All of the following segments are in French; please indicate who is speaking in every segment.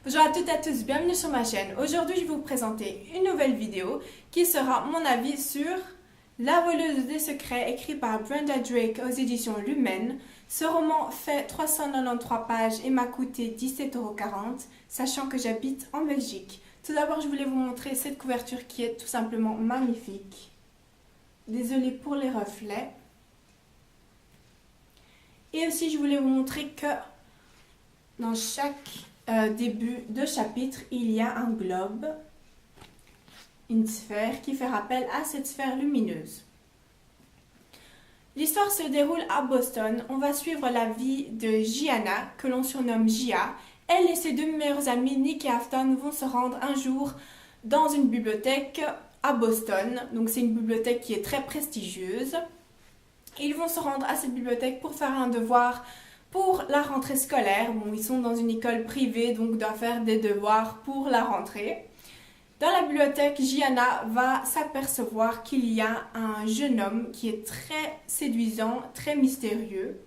Speaker 1: Bonjour à toutes et à tous, bienvenue sur ma chaîne. Aujourd'hui, je vais vous présenter une nouvelle vidéo qui sera mon avis sur La voleuse des secrets, écrit par Brenda Drake aux éditions Lumen. Ce roman fait 393 pages et m'a coûté 17,40 €, sachant que j'habite en Belgique. Tout d'abord, je voulais vous montrer cette couverture qui est tout simplement magnifique. Désolée pour les reflets. Et aussi, je voulais vous montrer que dans chaque début de chapitre, il y a un globe, une sphère qui fait rappel à cette sphère lumineuse. L'histoire se déroule à Boston. On va suivre la vie de Gianna, que l'on surnomme Gia. Elle et ses deux meilleurs amis, Nick et Afton, vont se rendre un jour dans une bibliothèque à Boston. Donc c'est une bibliothèque qui est très prestigieuse. Ils vont se rendre à cette bibliothèque pour faire un devoir pour la rentrée scolaire. Bon, ils sont dans une école privée, donc doivent faire des devoirs pour la rentrée. Dans la bibliothèque, Gianna va s'apercevoir qu'il y a un jeune homme qui est très séduisant, très mystérieux.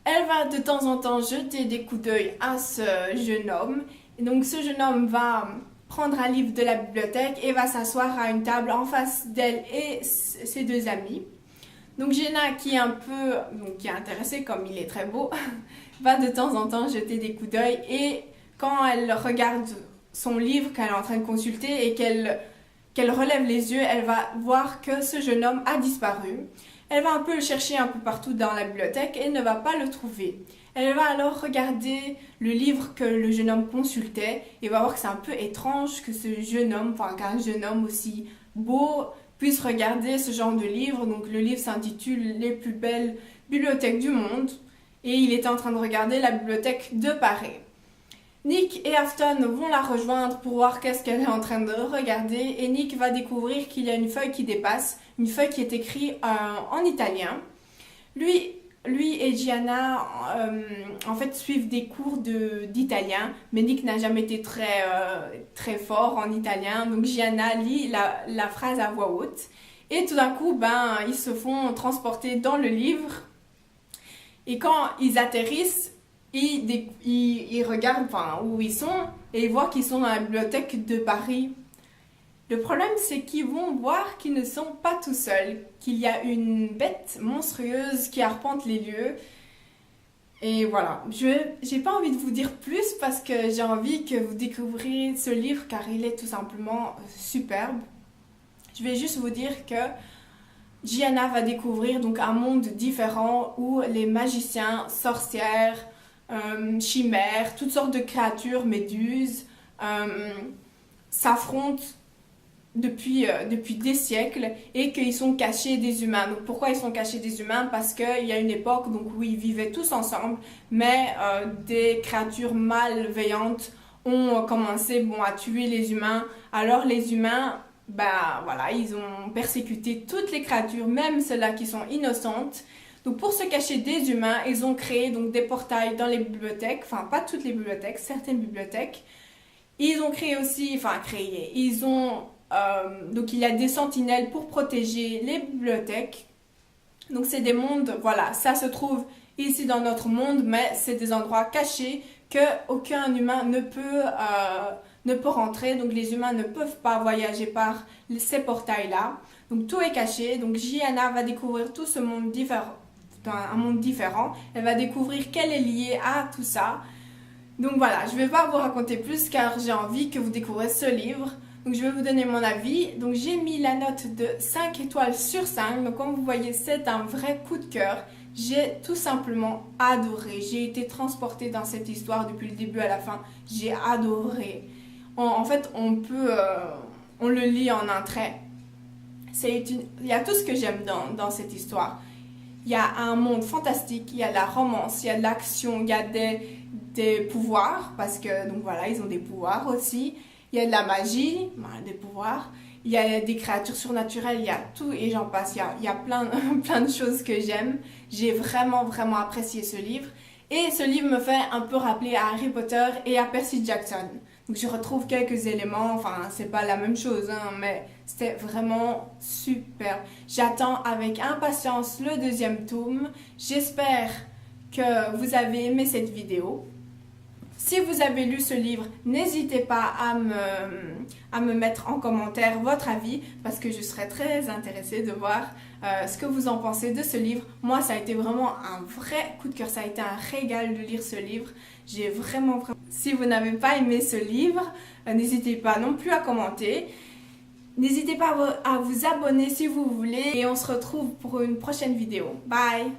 Speaker 1: Elle va de temps en temps jeter des coups d'œil à ce jeune homme. Et donc ce jeune homme va prendre un livre de la bibliothèque et va s'asseoir à une table en face d'elle et ses deux amis. Donc Gianna, qui est intéressée comme il est très beau, va de temps en temps jeter des coups d'œil, et quand elle regarde son livre qu'elle est en train de consulter et qu'elle relève les yeux, elle va voir que ce jeune homme a disparu. Elle va un peu le chercher un peu partout dans la bibliothèque et ne va pas le trouver. Elle va alors regarder le livre que le jeune homme consultait et va voir que c'est un peu étrange que ce jeune homme, qu'un jeune homme aussi beau puisse regarder ce genre de livre. Donc le livre s'intitule Les plus belles bibliothèques du monde et il était en train de regarder la bibliothèque de Paris. Nick et Afton vont la rejoindre pour voir qu'est-ce qu'elle est en train de regarder, et Nick va découvrir qu'il y a une feuille qui dépasse, une feuille qui est écrite en italien. Lui et Gianna en fait suivent des cours d'italien, mais Nick n'a jamais été très fort en italien, donc Gianna lit la phrase à voix haute, et tout d'un coup ils se font transporter dans le livre, et quand ils atterrissent, ils regardent où ils sont et ils voient qu'ils sont dans la bibliothèque de Paris. Le problème, c'est qu'ils vont voir qu'ils ne sont pas tout seuls, qu'il y a une bête monstrueuse qui arpente les lieux. Et voilà, j'ai pas envie de vous dire plus parce que j'ai envie que vous découvriez ce livre car il est tout simplement superbe. Je vais juste vous dire que Gianna va découvrir donc un monde différent où les magiciens, sorcières, chimères, toutes sortes de créatures, méduses, s'affrontent depuis des siècles, et qu'ils sont cachés des humains. Donc pourquoi ils sont cachés des humains? Parce qu'il y a une époque où ils vivaient tous ensemble, mais des créatures malveillantes ont commencé à tuer les humains. Alors les humains, ils ont persécuté toutes les créatures, même celles-là qui sont innocentes. Donc pour se cacher des humains, ils ont créé des portails dans les bibliothèques, pas toutes les bibliothèques, certaines bibliothèques. Ils ont créé aussi, donc il y a des sentinelles pour protéger les bibliothèques. Donc c'est des mondes, ça se trouve ici dans notre monde, mais c'est des endroits cachés que aucun humain ne peut rentrer. Donc les humains ne peuvent pas voyager par ces portails-là. Donc tout est caché. Donc Gianna va découvrir tout ce monde différent. Dans un monde différent, elle va découvrir qu'elle est liée à tout ça. Donc voilà, je ne vais pas vous raconter plus car j'ai envie que vous découvriez ce livre. Donc je vais vous donner mon avis. Donc j'ai mis la note de 5 étoiles sur 5. Donc comme vous voyez, c'est un vrai coup de cœur. J'ai tout simplement adoré. J'ai été transportée dans cette histoire depuis le début à la fin. J'ai adoré. En fait, on le lit en un trait. Il y a tout ce que j'aime dans cette histoire. Il y a un monde fantastique, il y a de la romance, il y a de l'action, il y a des pouvoirs, parce que ils ont des pouvoirs aussi. Il y a de la magie, des pouvoirs. Il y a des créatures surnaturelles, il y a tout et j'en passe. Il y a plein de choses que j'aime. J'ai vraiment apprécié ce livre. Et ce livre me fait un peu rappeler à Harry Potter et à Percy Jackson. Donc je retrouve quelques éléments, c'est pas la même chose, mais c'était vraiment super. J'attends avec impatience le deuxième tome. J'espère que vous avez aimé cette vidéo. Si vous avez lu ce livre, n'hésitez pas à me mettre en commentaire votre avis parce que je serais très intéressée de voir ce que vous en pensez de ce livre. Moi, ça a été vraiment un vrai coup de cœur, ça a été un régal de lire ce livre. J'ai vraiment... Si vous n'avez pas aimé ce livre, n'hésitez pas non plus à commenter. N'hésitez pas à vous abonner si vous voulez et on se retrouve pour une prochaine vidéo. Bye!